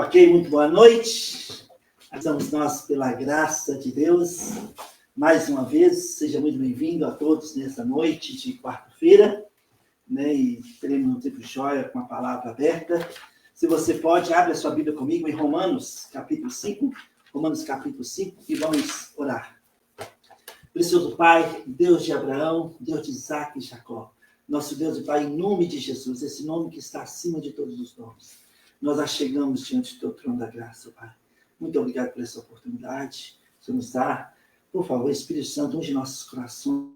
Ok, muito boa noite. Estamos nós pela graça de Deus. Mais uma vez, seja muito bem-vindo a todos nessa noite de quarta-feira, né? E teremos um tempo jóia com a palavra aberta. Se você pode, abre a sua Bíblia comigo em Romanos, capítulo 5. Romanos, capítulo 5, e vamos orar. Precioso Pai, Deus de Abraão, Deus de Isaac e Jacó, nosso Deus e Pai, em nome de Jesus, esse nome que está acima de todos os nomes, nós achegamos diante do teu trono da graça, Pai. Muito obrigado por essa oportunidade. Senhor nos dá, por favor, Espírito Santo, unge nossos corações,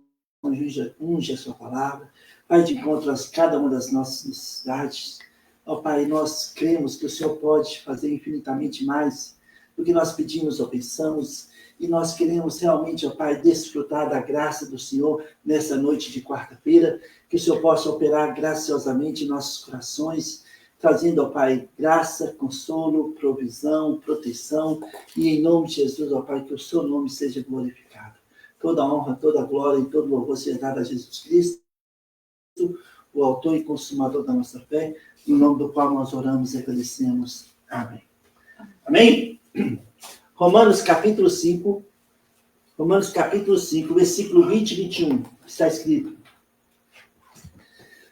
unge a sua palavra. Pai, de encontro a cada uma das nossas necessidades. Ó Pai, nós cremos que o Senhor pode fazer infinitamente mais do que nós pedimos ou pensamos. E nós queremos realmente, ó Pai, desfrutar da graça do Senhor nessa noite de quarta-feira. Que o Senhor possa operar graciosamente em nossos corações, trazendo, ó Pai, graça, consolo, provisão, proteção, e em nome de Jesus, ó Pai, que o seu nome seja glorificado. Toda honra, toda glória e todo louvor seja dado a Jesus Cristo, o autor e consumador da nossa fé, em nome do qual nós oramos e agradecemos. Amém. Amém? Romanos capítulo 5, versículo 20 e 21, está escrito: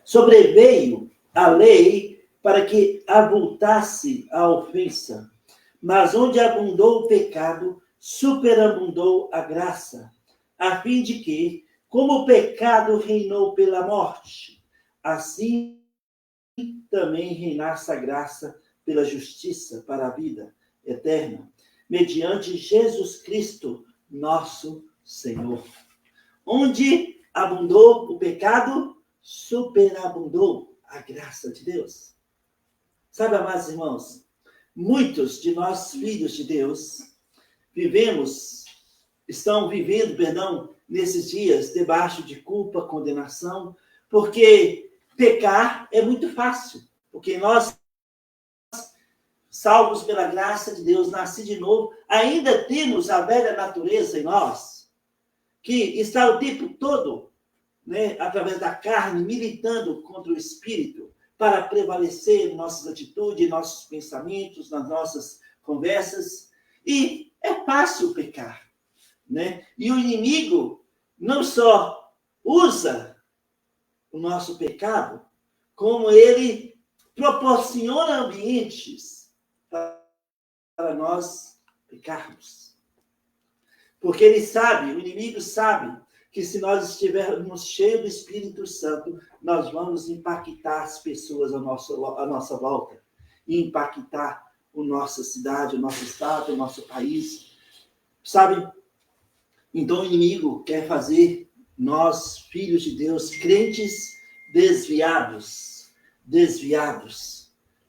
sobreveio a lei para que avultasse a ofensa, mas onde abundou o pecado, superabundou a graça, a fim de que, como o pecado reinou pela morte, assim também reinasse a graça pela justiça para a vida eterna, mediante Jesus Cristo, nosso Senhor. Onde abundou o pecado, superabundou a graça de Deus. Sabe, amados irmãos, muitos de nós, filhos de Deus, estão vivendo, nesses dias, debaixo de culpa, condenação, porque pecar é muito fácil, porque nós, salvos pela graça de Deus, nasci de novo, ainda temos a velha natureza em nós, que está o tempo todo, né, através da carne, militando contra o Espírito, para prevalecer em nossas atitudes, em nossos pensamentos, nas nossas conversas. E é fácil pecar, né? E o inimigo não só usa o nosso pecado, como ele proporciona ambientes para nós pecarmos. Porque o inimigo sabe, que se nós estivermos cheios do Espírito Santo, nós vamos impactar as pessoas à nossa volta, e impactar a nossa cidade, o nosso estado, o nosso país. Sabe? Então o inimigo quer fazer nós, filhos de Deus, crentes desviados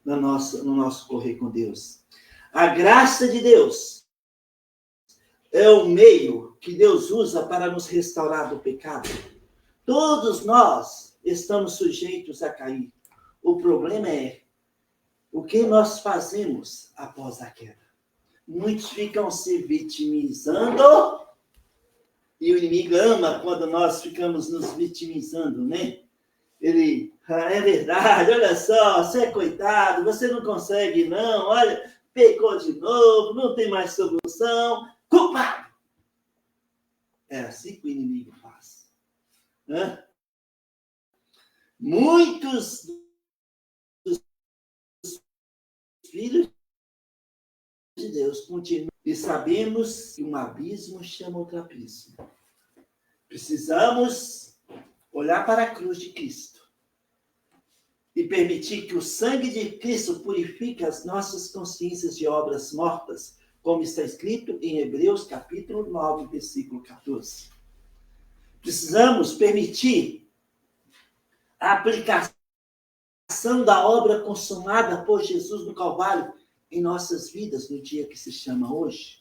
no nosso correr com Deus. A graça de Deus é o meio que Deus usa para nos restaurar do pecado. Todos nós estamos sujeitos a cair. O problema é o que nós fazemos após a queda. Muitos ficam se vitimizando, e o inimigo ama quando nós ficamos nos vitimizando, né? Ele, é verdade, olha só, você é coitado, você não consegue não, olha, pecou de novo, não tem mais solução, culpado. É assim que o inimigo faz. Né? Muitos dos filhos de Deus continuam. E sabemos que um abismo chama outro abismo. Precisamos olhar para a cruz de Cristo e permitir que o sangue de Cristo purifique as nossas consciências de obras mortas, como está escrito em Hebreus capítulo 9, versículo 14. Precisamos permitir a aplicação da obra consumada por Jesus no Calvário em nossas vidas no dia que se chama hoje.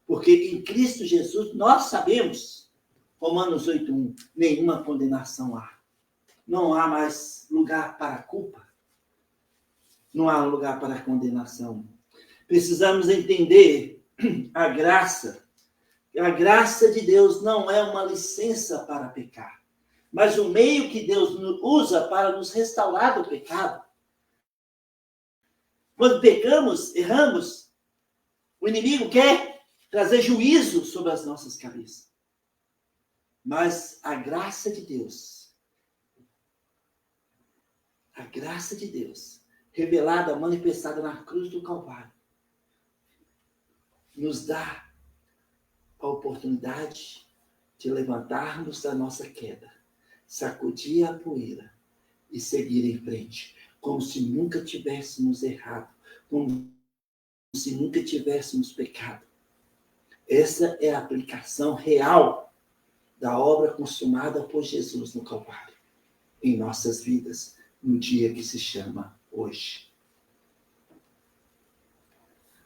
Porque em Cristo Jesus nós sabemos, Romanos 8:1, nenhuma condenação há. Não há mais lugar para a culpa. Não há lugar para a condenação. Precisamos entender a graça. A graça de Deus não é uma licença para pecar, mas o meio que Deus usa para nos restaurar do pecado. Quando pecamos, erramos, o inimigo quer trazer juízo sobre as nossas cabeças. Mas a graça de Deus, revelada, manifestada na cruz do Calvário, nos dá a oportunidade de levantarmos da nossa queda, sacudir a poeira e seguir em frente, como se nunca tivéssemos errado, como se nunca tivéssemos pecado. Essa é a aplicação real da obra consumada por Jesus no Calvário, em nossas vidas, no dia que se chama hoje.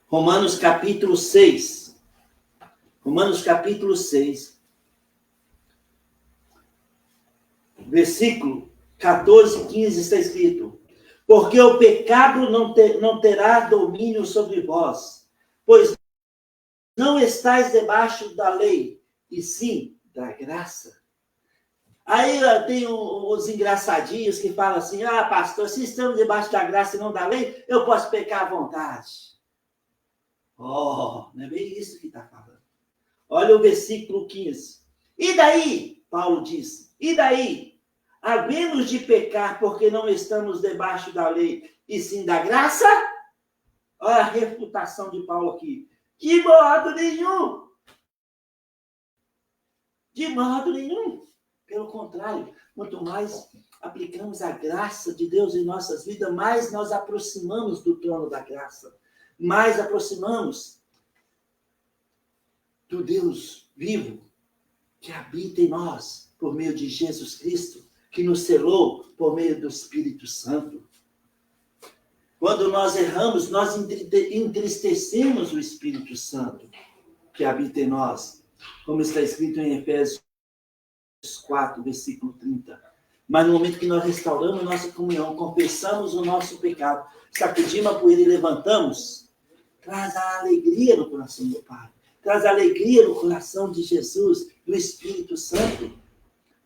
Romanos capítulo 6. Romanos capítulo 6. Versículo 14 e 15 está escrito: porque o pecado não terá domínio sobre vós, pois não estáis debaixo da lei, e sim da graça. Aí tem os engraçadinhos que falam assim: pastor, se estamos debaixo da graça e não da lei, eu posso pecar à vontade. Não é bem isso que está falando. Olha o versículo 15. E daí, Paulo diz, e daí? Havemos de pecar porque não estamos debaixo da lei, e sim da graça? Olha a refutação de Paulo aqui. De modo nenhum. De modo nenhum. Pelo contrário, quanto mais aplicamos a graça de Deus em nossas vidas, mais nós aproximamos do trono da graça. Mais aproximamos do Deus vivo que habita em nós por meio de Jesus Cristo, que nos selou por meio do Espírito Santo. Quando nós erramos, nós entristecemos o Espírito Santo que habita em nós, como está escrito em Efésios 4, versículo 30. Mas no momento que nós restauramos nossa comunhão, confessamos o nosso pecado, sacudimos a poeira e levantamos, traz a alegria no coração do Pai, traz a alegria no coração de Jesus, do Espírito Santo.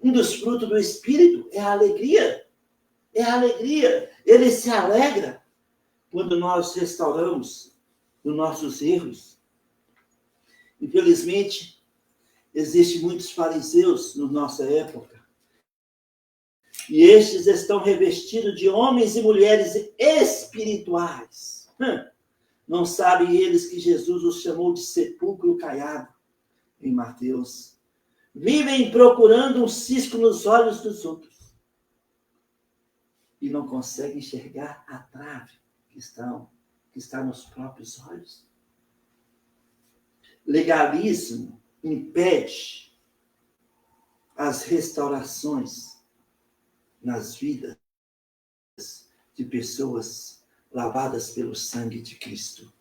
Um dos frutos do Espírito é a alegria. É a alegria. Ele se alegra quando nós restauramos os nossos erros. Infelizmente, existem muitos fariseus na nossa época. E estes estão revestidos de homens e mulheres espirituais. Não sabem eles que Jesus os chamou de sepulcro caiado, em Mateus. Vivem procurando um cisco nos olhos dos outros. E não conseguem enxergar a trave que está nos próprios olhos. Legalismo impede as restaurações nas vidas de pessoas lavadas pelo sangue de Cristo.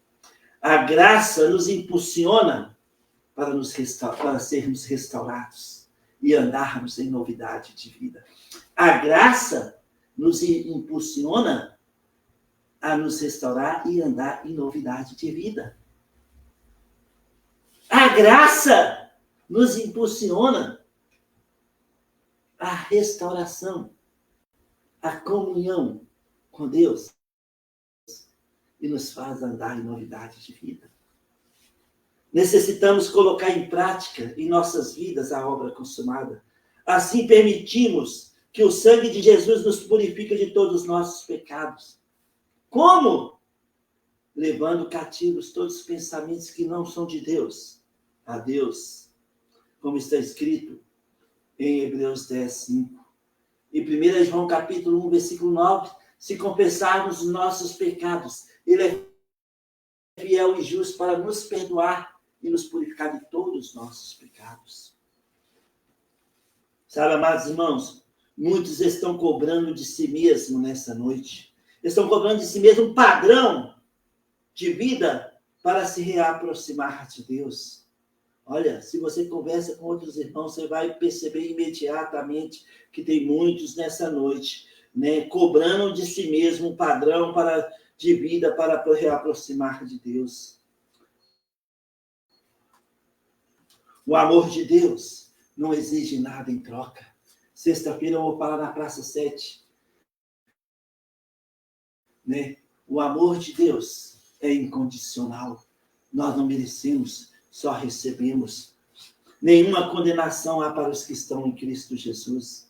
A graça nos impulsiona para sermos restaurados e andarmos em novidade de vida. A graça nos impulsiona a nos restaurar e andar em novidade de vida. A graça nos impulsiona a restauração, a comunhão com Deus e nos faz andar em novidade de vida. Necessitamos colocar em prática em nossas vidas a obra consumada. Assim permitimos que o sangue de Jesus nos purifique de todos os nossos pecados. Como? Levando cativos todos os pensamentos que não são de Deus, a Deus, como está escrito em Hebreus 10, 5. E 1 João capítulo 1, versículo 9, se confessarmos os nossos pecados, Ele é fiel e justo para nos perdoar e nos purificar de todos os nossos pecados. Sabe, amados irmãos, muitos estão cobrando de si mesmo nessa noite. Estão cobrando de si mesmo um padrão de vida para se reaproximar de Deus. Olha, se você conversa com outros irmãos, você vai perceber imediatamente que tem muitos nessa noite, né, cobrando de si mesmo um padrão de vida para reaproximar de Deus. O amor de Deus não exige nada em troca. Sexta-feira eu vou falar na Praça 7. Né? O amor de Deus é incondicional. Nós não merecemos, só recebemos. Nenhuma condenação há para os que estão em Cristo Jesus.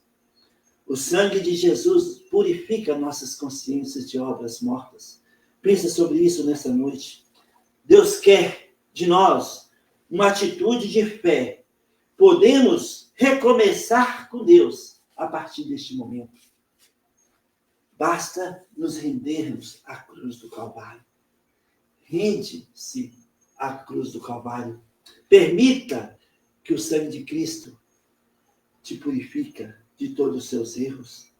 O sangue de Jesus purifica nossas consciências de obras mortas. Pensa sobre isso nessa noite. Deus quer de nós uma atitude de fé. Podemos recomeçar com Deus a partir deste momento. Basta nos rendermos à cruz do Calvário. Rende-se à cruz do Calvário. Permita que o sangue de Cristo te purifica de todos os seus erros.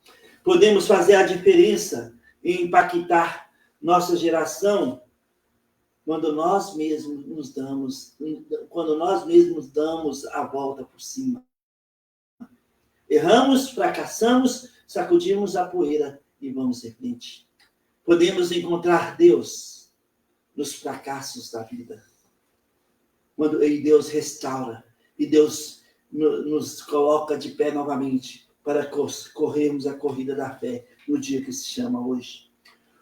Podemos fazer a diferença e impactar nossa geração quando nós mesmos damos a volta por cima. Erramos, fracassamos, sacudimos a poeira e vamos em frente. Podemos encontrar Deus nos fracassos da vida. E Deus restaura, e Deus nos coloca de pé novamente para corrermos a corrida da fé no dia que se chama hoje.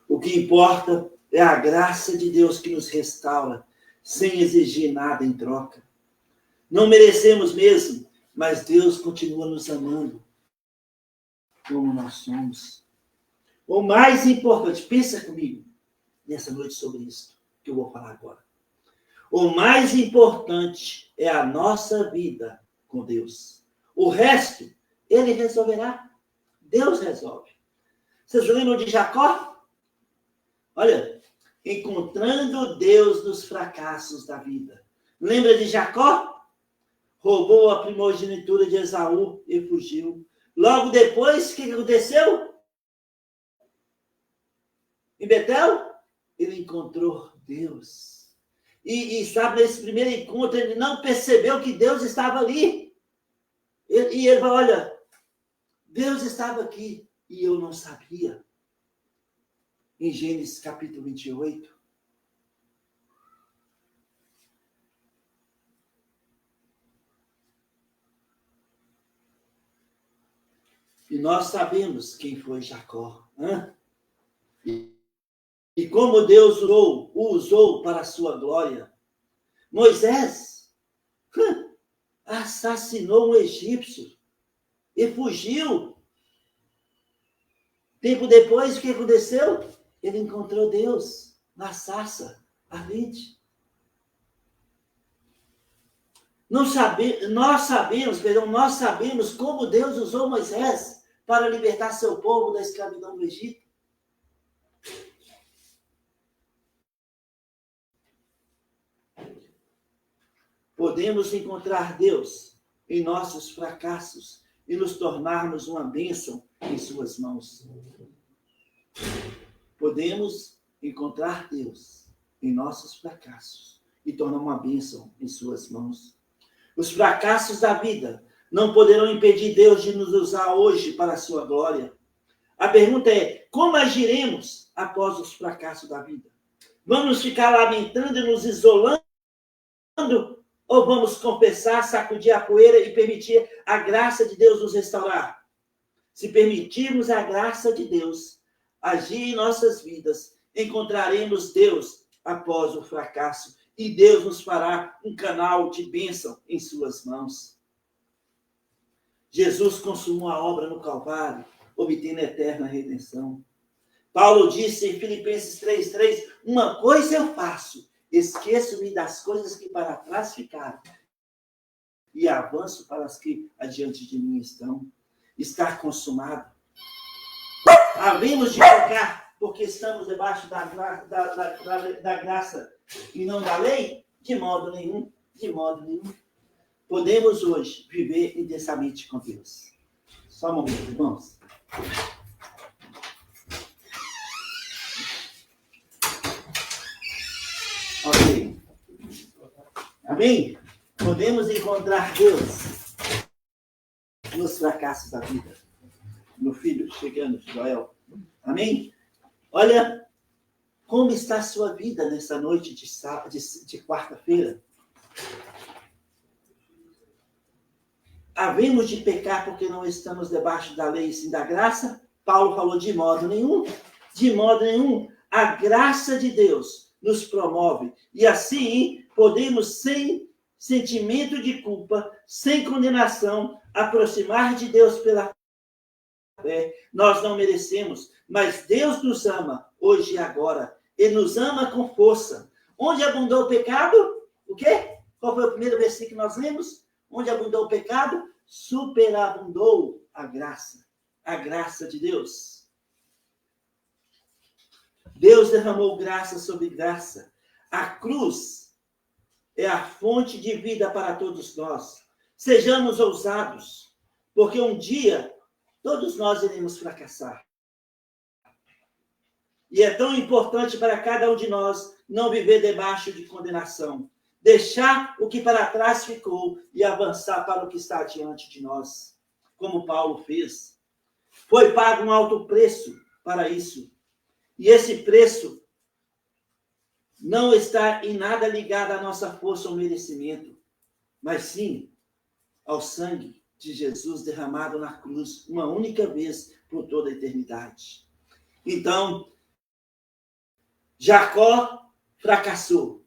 O que importa é a graça de Deus que nos restaura, sem exigir nada em troca. Não merecemos mesmo, mas Deus continua nos amando como nós somos. O mais importante, pensa comigo nessa noite sobre isso que eu vou falar agora. O mais importante é a nossa vida com Deus. O resto, Ele resolverá. Deus resolve. Vocês lembram de Jacó? Olha, encontrando Deus nos fracassos da vida. Lembra de Jacó? Roubou a primogenitura de Esaú e fugiu. Logo depois, o que aconteceu? Em Betel, ele encontrou Deus. E sabe, nesse primeiro encontro, ele não percebeu que Deus estava ali. E ele falou, olha, Deus estava aqui e eu não sabia. Em Gênesis capítulo 28. E nós sabemos quem foi Jacó. E como Deus o usou para a sua glória. Moisés assassinou um egípcio e fugiu. Tempo depois, o que aconteceu? Ele encontrou Deus na sarça ardente. Nós sabemos como Deus usou Moisés para libertar seu povo da escravidão do Egito. Podemos encontrar Deus em nossos fracassos e nos tornarmos uma bênção em suas mãos. Podemos encontrar Deus em nossos fracassos e tornar uma bênção em suas mãos. Os fracassos da vida não poderão impedir Deus de nos usar hoje para a sua glória. A pergunta é, como agiremos após os fracassos da vida? Vamos ficar lamentando e nos isolando? Ou vamos confessar, sacudir a poeira e permitir a graça de Deus nos restaurar? Se permitirmos a graça de Deus agir em nossas vidas, encontraremos Deus após o fracasso e Deus nos fará um canal de bênção em suas mãos. Jesus consumou a obra no Calvário, obtendo a eterna redenção. Paulo disse em Filipenses 3:3, uma coisa eu faço, esqueço-me das coisas que para trás ficaram e avanço para as que adiante de mim estão. Está consumado. Havemos de pecar porque estamos debaixo da graça e não da lei? De modo nenhum, de modo nenhum. Podemos hoje viver intensamente com Deus. Só um momento, irmãos. Ok. Amém? Podemos encontrar Deus nos fracassos da vida. Meu filho, chegando, Joel. Amém? Olha, como está a sua vida nessa noite de quarta-feira? Havemos de pecar porque não estamos debaixo da lei e sim da graça? Paulo falou de modo nenhum. De modo nenhum. a graça de Deus nos promove e assim podemos, sem sentimento de culpa, sem condenação, aproximar de Deus pela fé. Nós não merecemos, mas Deus nos ama hoje e agora. Ele nos ama com força. Onde abundou o pecado? O quê? Qual foi o primeiro versículo que nós lemos? Onde abundou o pecado? Superabundou a graça de Deus. Deus derramou graça sobre graça. A cruz é a fonte de vida para todos nós. Sejamos ousados, porque um dia todos nós iremos fracassar. E é tão importante para cada um de nós não viver debaixo de condenação. Deixar o que para trás ficou e avançar para o que está diante de nós, como Paulo fez. Foi pago um alto preço para isso. E esse preço não está em nada ligado à nossa força ou merecimento, mas sim ao sangue de Jesus derramado na cruz, uma única vez por toda a eternidade. Então, Jacó fracassou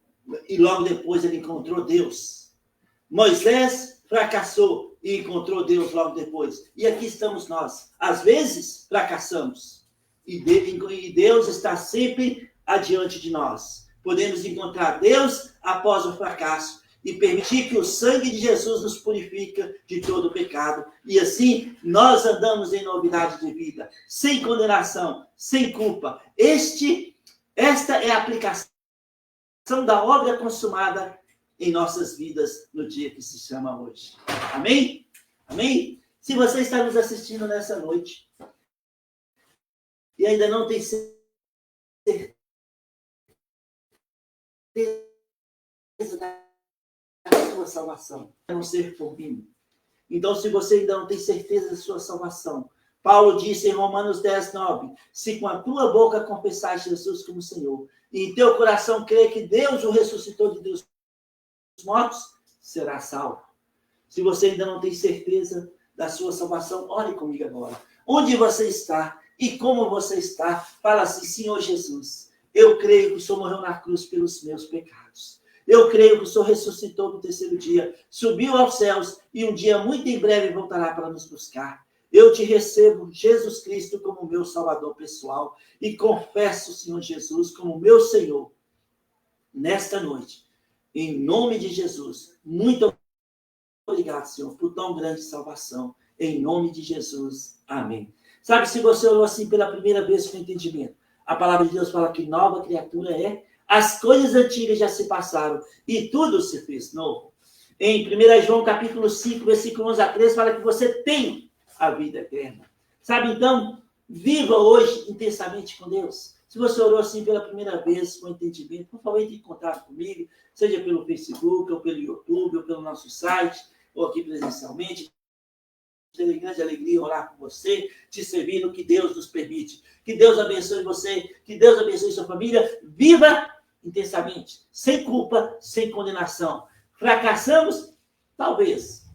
e logo depois ele encontrou Deus. Moisés fracassou e encontrou Deus logo depois. E aqui estamos nós. Às vezes fracassamos e Deus está sempre adiante de nós. Podemos encontrar Deus após o fracasso e permitir que o sangue de Jesus nos purifique de todo o pecado. E assim, nós andamos em novidade de vida, sem condenação, sem culpa. Esta é a aplicação da obra consumada em nossas vidas no dia que se chama hoje. Amém? Amém? Se você está nos assistindo nessa noite e ainda não tem certeza da sua salvação, a não ser por mim. Então, se você ainda não tem certeza da sua salvação, Paulo disse em Romanos 10, 9, se com a tua boca confessar Jesus como Senhor, e em teu coração crer que Deus o ressuscitou de dos mortos, será salvo. Se você ainda não tem certeza da sua salvação, ore comigo agora. Onde você está e como você está, fala assim, Senhor Jesus, eu creio que o Senhor morreu na cruz pelos meus pecados. Eu creio que o Senhor ressuscitou no terceiro dia, subiu aos céus e um dia muito em breve voltará para nos buscar. Eu te recebo, Jesus Cristo, como meu Salvador pessoal e confesso, Senhor Jesus, como meu Senhor, nesta noite. Em nome de Jesus, muito obrigado, Senhor, por tão grande salvação. Em nome de Jesus, amém. Sabe, se você orou assim pela primeira vez com entendimento, a palavra de Deus fala que nova criatura é, as coisas antigas já se passaram e tudo se fez novo. Em 1 João capítulo 5, versículo 11 a 13, fala que você tem a vida eterna. Sabe, então, viva hoje intensamente com Deus. Se você orou assim pela primeira vez com entendimento, por favor, entre em contato comigo, seja pelo Facebook, ou pelo YouTube, ou pelo nosso site, ou aqui presencialmente. Terei grande alegria em orar por você, te servir no que Deus nos permite. Que Deus abençoe você, que Deus abençoe sua família. Viva intensamente, sem culpa, sem condenação. Fracassamos? Talvez.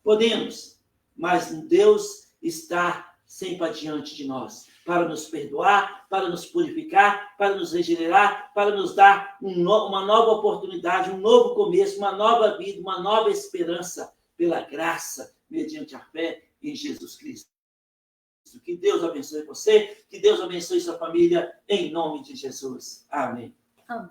Podemos, mas Deus está sempre adiante de nós, para nos perdoar, para nos purificar, para nos regenerar, para nos dar uma nova oportunidade, um novo começo, uma nova vida, uma nova esperança, pela graça, mediante a fé em Jesus Cristo. Que Deus abençoe você, que Deus abençoe sua família, em nome de Jesus. Amém. Amém.